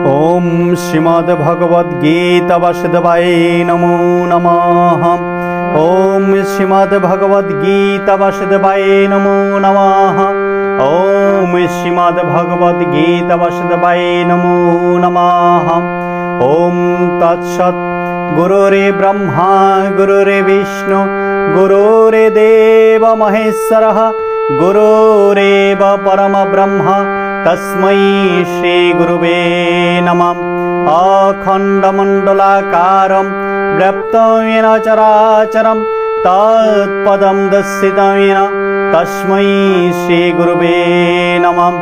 ओम श्रीमद्भगवद्गीता वासुदेवाय नमो नमः। ओम श्रीमद्भगवद्गीता वासुदेवाय नमो नमः। ओम श्रीमद्भगवद्गीता वासुदेवाय नमो नमः। ओम तत्सत्। गुरुरे ब्रह्मा गुरुरे विष्णु गुरुरे देव महेश्वरः गुरुरेव परम ब्रह्म तस्मै श्री गुरुवे नमः। अखण्डमण्डलाकारं व्याप्तं येन चराचरं तत्पदं दर्शितं येन तस्मै श्री गुरुवे नमः।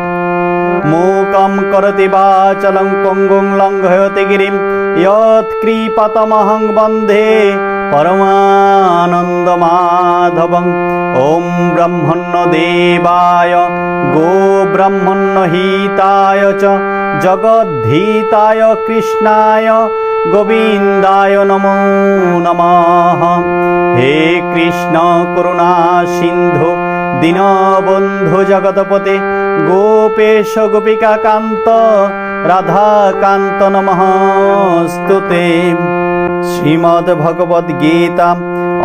मूकं करोति वाचालं पङ्गुं लङ्घयति गिरिं यत्कृपातमहं वन्दे परमानन्दमाधवम्। ॐ ब्रह्मण्य देवाय गो ब्रह्मण्य हिताय च जगद्धिताय कृष्णाय गोविन्दाय नमो नमः। हे कृष्ण करुणा सिन्धु दीनबन्धु जगतपते गोपेश गोपिका कान्त राधाकान्त नमस्तुते। श्रीमद्भगवद्गीता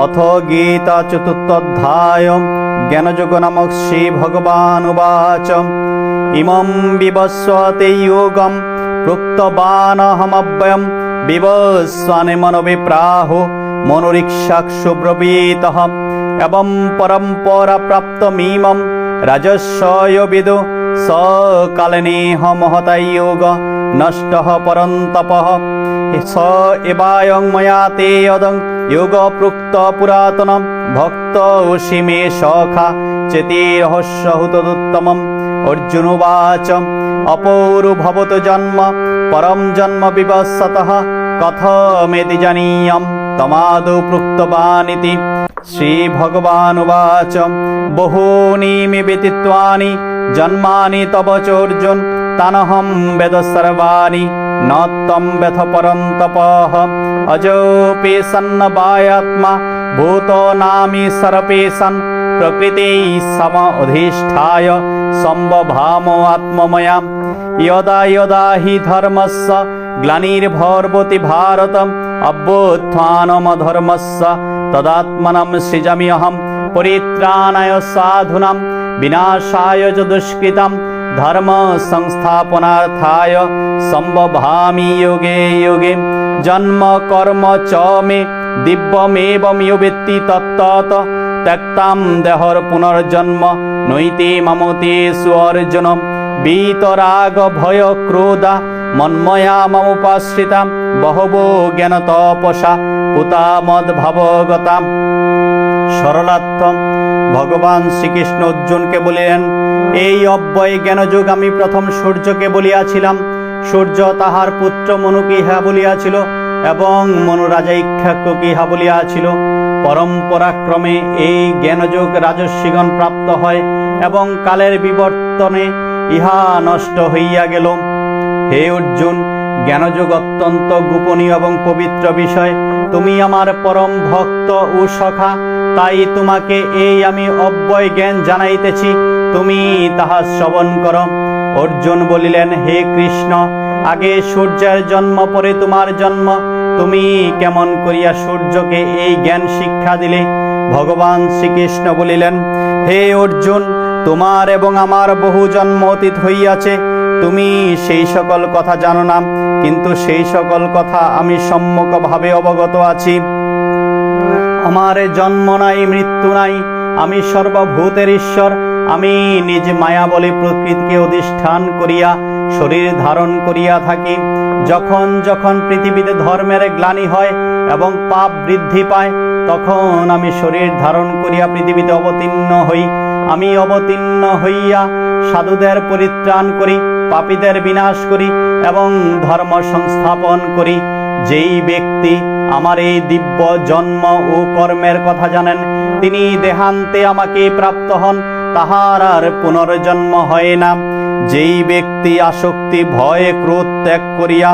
अथ गीता चतुर्थोऽध्याय ज्ञानयोग नामक श्री भगवान् उवाच इमं विवस्वते योगं प्रोक्तवानहमव्ययं विवस्वाने मनोविप्राहो मनोरीक्षाक्षु ब्रवीतः एवं परम्परा प्राप्तमिमं राजर्षयो सकालनेह महता योग नष्टः परन्तपः स एवायं मया ते यदं योग प्रोक्त पुरातनं भक्तोऽसि मे सखा चेतिरहस्यहु तदुत्तमम्। अर्जुन उवाच अपौरुभवतु जन्म परं जन्म विवस्वतः कथमेति जानीयं तमादौ प्रोक्तवानिति। श्रीभगवानुवाच बहूनि मे व्यतीतानि जन्मानि तव चोर्जुन तानहं वेद सर्वाणि न त्वं वेद परन्तपः। अजोऽपि सन्न वायात्मा भूतानामि सर्वेषां प्रकृतिः समधिष्ठाय सम्भवामो आत्ममया। यदा यदा हि धर्मस्य ग्लानिर्भवति भारत अभ्युत्थानमधर्मस्य तदात्मनं सृजाम्यहं परित्राणाय साधूनां विनाशाय च दुष्कृतं धर्म संस्थापनार्थाय सम्भवामि युगे युगे। जन्म कर्म च मे दिव्यमेवं यो वेत्ति तत्तत् त्यक्तां देहर पुनर्जन्म नैति ममतेषु अर्जुन। वीतराग भय क्रोधा मन्मया ममुपाश्रिता बहवो ज्ञानतपसा पूता मद्भावगता। सरलार्थम भगवान श्रीकृष्ण अर्जुनके বলিলেন এই অব্যয় জ্ঞানযোগ আমি প্রথম সূর্যকে বলিয়াছিলাম, সূর্য তাহার পুত্র মনুকে ইহা বলিয়াছিল এবং মনু রাজা ইক্ষ্বাকুকে ইহা বলিয়াছিল। পরম্পরাক্রমে এই জ্ঞানযোগ রাজর্ষিগণ প্রাপ্ত হয় এবং কালের বিবর্তনে ইহা নষ্ট হইয়া গেল। হে অর্জুন, জ্ঞানযোগ অত্যন্ত গোপনীয় এবং পবিত্র বিষয়। তুমি আমার পরম ভক্ত ও সখা, তাই তোমাকে এই আমি অব্যয় জ্ঞান জানাইতেছি, তুমি তাহা শ্রবণ করো। অর্জুন বলিলেন হে কৃষ্ণ, আগে সূর্যের জন্ম পরে তোমার জন্ম, তুমি কেমন করিয়া সূর্যকে এই জ্ঞান শিক্ষা দিলে? ভগবান শ্রীকৃষ্ণ বলিলেন হে অর্জুন, তোমার এবং আমার বহু জন্ম অতীত হইয়াছে, তুমি সেই সকল কথা জানো না, কিন্তু সেই সকল কথা আমি সম্যকভাবে অবগত আছি। আমার জন্ম নাই মৃত্যু নাই, আমি সর্বভূতের ঈশ্বর। আমি নিজ মায়া বলে প্রকৃতিকে অধিষ্ঠান করিয়া শরীর ধারণ করিয়া থাকি। যখন যখন পৃথিবীতে ধর্মের গ্লানি হয় এবং পাপ বৃদ্ধি পায়, তখন আমি শরীর ধারণ করিয়া পৃথিবীতে অবতীর্ণ হই। আমি অবতীর্ণ হইয়া সাধুদের পরিত্রাণ করি, পাপীদের বিনাশ করি এবং ধর্ম সংস্থাপন করি। যেই ব্যক্তি আমার এই দিব্য জন্ম ও কর্মের কথা জানেন, তিনি দেহান্তে আমাকে প্রাপ্ত হন, তাহার আর পুনর্জন্ম হয় না। যেই ব্যক্তি আসক্তি ভয় ক্রোধ ত্যাগ করিয়া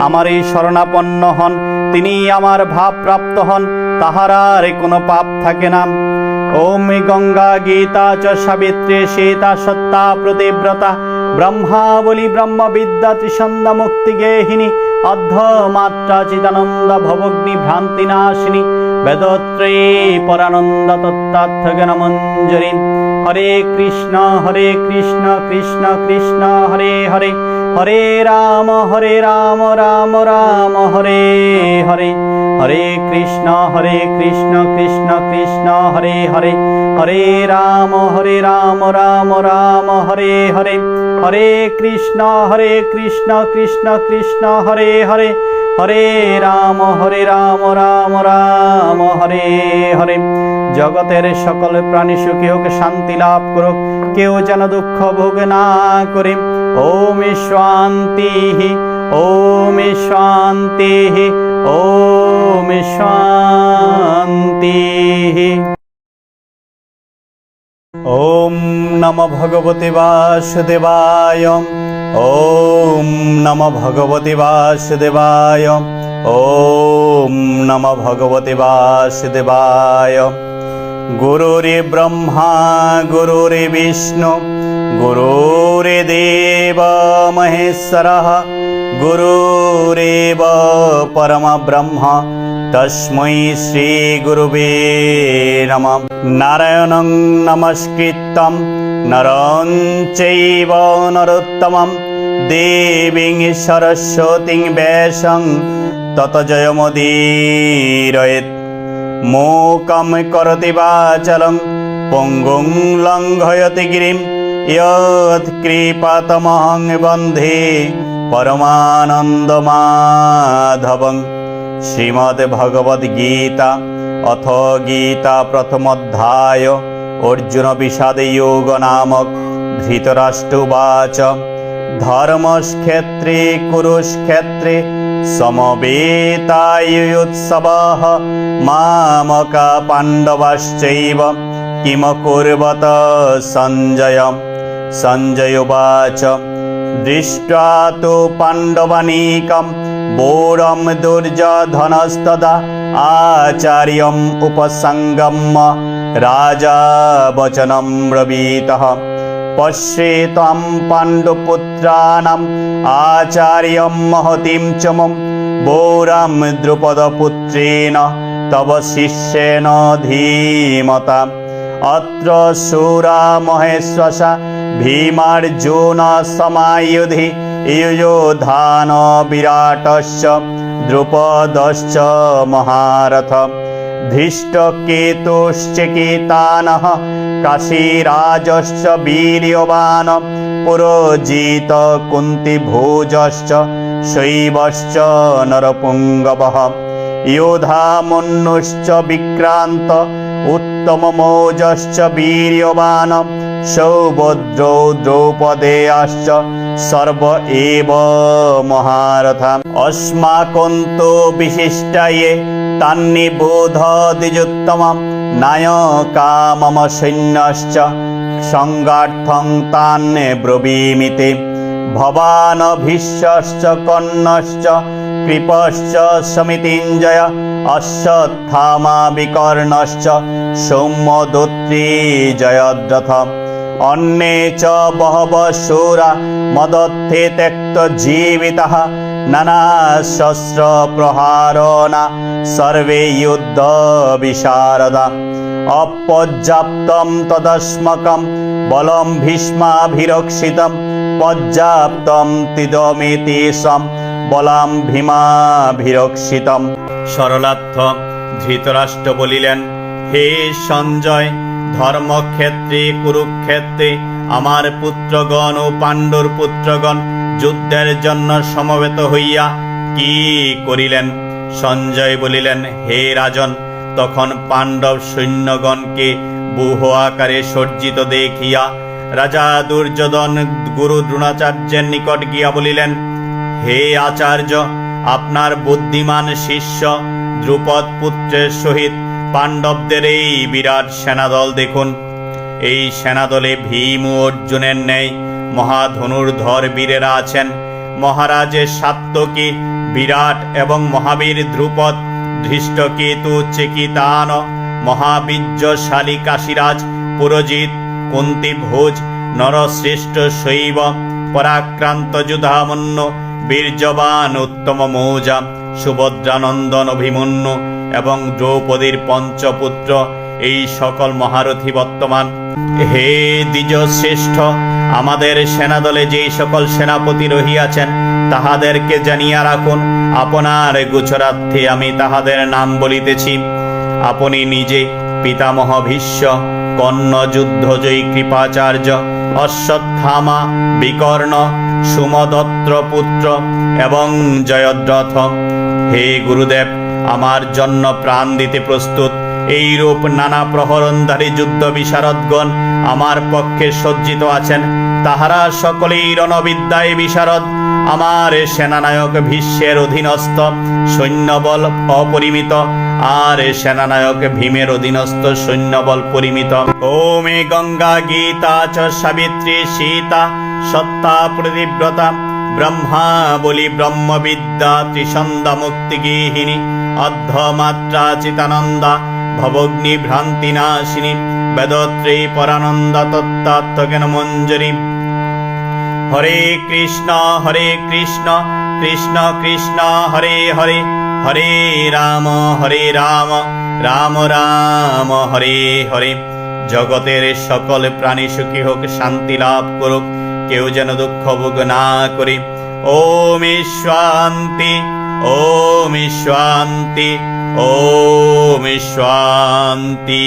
আমার এই শরণাপন্ন হন, তিনি আমার ভাব প্রাপ্ত হন, তাহার আর কোনো পাপ থাকে না। ओम गंगा गीता च सावित्री सीता सत्ता प्रतिव्रता ব্রহ্মাবলী ব্রহ্মবিদ্যা ত্রিসন্ধ্যা মুক্তি গেহিনী অর্ধমাত্রা চিদানন্দ ভবগ্নি ভ্রান্তি নাশিনী বেদত্রয়ী পরানন্দ তত্ত্বার্থ জ্ঞান মঞ্জুরি। হরে কৃষ্ণ কৃষ্ণ কৃষ্ণ হরে হরে, হরে রাম রাম রাম হরে হরে, হরে কৃষ্ণ কৃষ্ণ কৃষ্ণ হরে হরে, হরে রাম রাম রাম হরে হরে, হরে কৃষ্ণ কৃষ্ণ কৃষ্ণ হরে হরে, হরে রাম রাম রাম হরে হরে। জগতের সকল প্রাণী সুখী হোক, শান্তি লাভ করুক, কেউ যেন দুঃখ ভোগ না করে। ওম শান্তি ওম শান্তি ওম শান্তি। ওম নমো ভগবতে বাসুদেবায়, ওম নমো ভগবতে বাসুদেবায়, ওম নমো ভগবতে বাসুদেবায়। গুরুরে ব্রহ্মা গুরুরে বিষ্ণু গুরুরে দেব মহেশ্বরঃ, গুরুরেব পরম ব্রহ্ম তস্मै শ্রী গুরুবে নমঃ। নারায়ণং নমস্কৃত্যং নরং চৈব নরোত্তমং, দেবীং সরস্বতীং ব্যাসং ততো জয়মুদীরয়েৎ। মূকং করোতি বাচালং পঙ্গুং লঙ্ঘয়তি গিরিং, यत्कृपातमहं वन्दे परमानन्दमाधवं। श्रीमद्भगवद्गीता अथ गीता प्रथमोऽध्याय अर्जुन विषाद योग नामक। धृतराष्ट्रोवाच धर्मक्षेत्रे कुरुक्षेत्रे समवेतायुत्सवः, मामका पाण्डवाश्चैव किमकुर्वत सञ्जय। सञ्जय उवाच दृष्ट्वा तु पाण्डवानीकं वोरं दुर्योधनस्तदा आचार्यम् उपसङ्गम्य राजा वचनं ब्रवीतः। पश्येत्वं पाण्डुपुत्राणाम् आचार्यं महतीं च मम, वोरं द्रुपदपुत्रेण तव शिष्येन धीमता। अत्र शूरा महेश्वसा भीमार्जुन समायुधि, युयोधान विराटश्च द्रुपदश्च महारथ। धृष्टकेतुश्चेकितानः काशीराजश्च वीर्यवान्, पुरोजित कुन्तीभोजश्च शैवश्च नरपुङ्गवः। योधामन्युश्च विक्रान्त उत्तममोजश्च वीर्यवान्, सौभद्रो द्रौपदेयाश्च सर्व एव महारथा। अस्माकं तु विशिष्टाये तान्निबोधद्विजोत्तमं, नायका मम सैन्यश्च संगार्थं तान् ब्रवीमि ते। भवान् भीष्मश्च कर्णश्च कृपश्च समितिञ्जय, अश्वत्थामा विकर्णश्च सौम्यदत्ती जयद्रथ। अन्ये च बहवः शूरा मदर्थे त्यक्तजीविताः, नानाशस्त्रप्रहारेण सर्वे युद्धविशारदा। अपर्याप्तं तदस्माकं बलं भीष्माभिरक्षितं, पर्याप्तं तिदमेतेषां বলাম ভীমাভিরক্ষিতম। সরলার্থ ধৃতরাষ্ট্র বলিলেন, হে সঞ্জয়, ধর্মক্ষেত্রে কুরুক্ষেত্রে আমার পুত্রগণ ও পাণ্ডুর পুত্রগণ যুদ্ধের জন্য সমবেত হইয়া কি করিলেন? সঞ্জয় বলিলেন, হে রাজন, তখন পাণ্ডব সৈন্যগণকে ব্যূহ আকারে সজ্জিত দেখিয়া রাজা দুর্যোধন গুরু দ্রোণাচার্যের নিকট গিয়া বলিলেন, হে আচার্য, আপনার বুদ্ধিমান শিষ্য দ্রুপদ পুত্রের সহিত পাণ্ডবদের এই বিরাট সেনাদল দেখুন। এই সেনাদলে ভীম ও অর্জুনের ন্যায় মহাধনুর্ধর বীরেরা আছেন। মহারাজের সাত্যকী বিরাট এবং মহাবীর দ্রুপদ, ধৃষ্টকেতু চেকিতান, মহাবীর্যশালী কাশীরাজ পুরোজিত, কুন্তীভোজ, নরশ্রেষ্ঠ শৈব, পরাক্রান্ত যুধামন্য বীর্যবান উত্তম মৌজা সুভদ্রানন্দন অভিমন্যু এবং দ্রৌপদীর পঞ্চপুত্র এই সকল মহারথী বর্তমান। হে দ্বিজ শ্রেষ্ঠ, আমাদের সেনাদলে যেই সকল সেনাপতি রহিয়াছেন তাহাদেরকে জানিয়া রাখুন। আপনার গোচরার্থে আমি তাহাদের নাম বলিতেছি। আপনি নিজে পিতামহ ভীষ্ম, কর্ণ যুদ্ধজয়ী কৃপাচার্য, অশ্বত্থামা, বিকর্ণ, সুমদত্ত পুত্র এবং জয়দ্রথ। হে গুরুদেব, আমার জন্য প্রাণ দিতে প্রস্তুত এইরূপ নানা প্রহরণধারী যুদ্ধ বিশারদগণ আমার পক্ষে সজ্জিত আছেন। তাহারা সকলেই রণবিদ্যায় বিশারদ। আমার সেনানায়ক ভীষ্মের অধীনস্থ সৈন্যবল অপরিমিত, আর সেনানায়ক ভীমের অধীনস্থ সৈন্যবল পরিমিত। ওমে গঙ্গা গীতা চ সাবিত্রী সীতা সত্তা প্রতিব্রতা ব্রহ্মা বলি ব্রহ্মবিদ্যা ত্রিসন্ধা মুক্তিগৃহিণী অর্ধমাত্রা চিতানন্দা ভবগ্নি ভ্রান্তি নাশিনী বেদত্রী পরানন্দা তত্ত্বাত্মজ্ঞান মঞ্জরি। হরে কৃষ্ণ কৃষ্ণ কৃষ্ণ হরে হরে, হরে রাম রাম রাম হরে হরে। জগতের সকল প্রাণী সুখী হোক, শান্তি লাভ করুক, কেউ যেন দুঃখ ভোগ না করে। ওম শান্তি, ওম শান্তি, ওম শান্তি।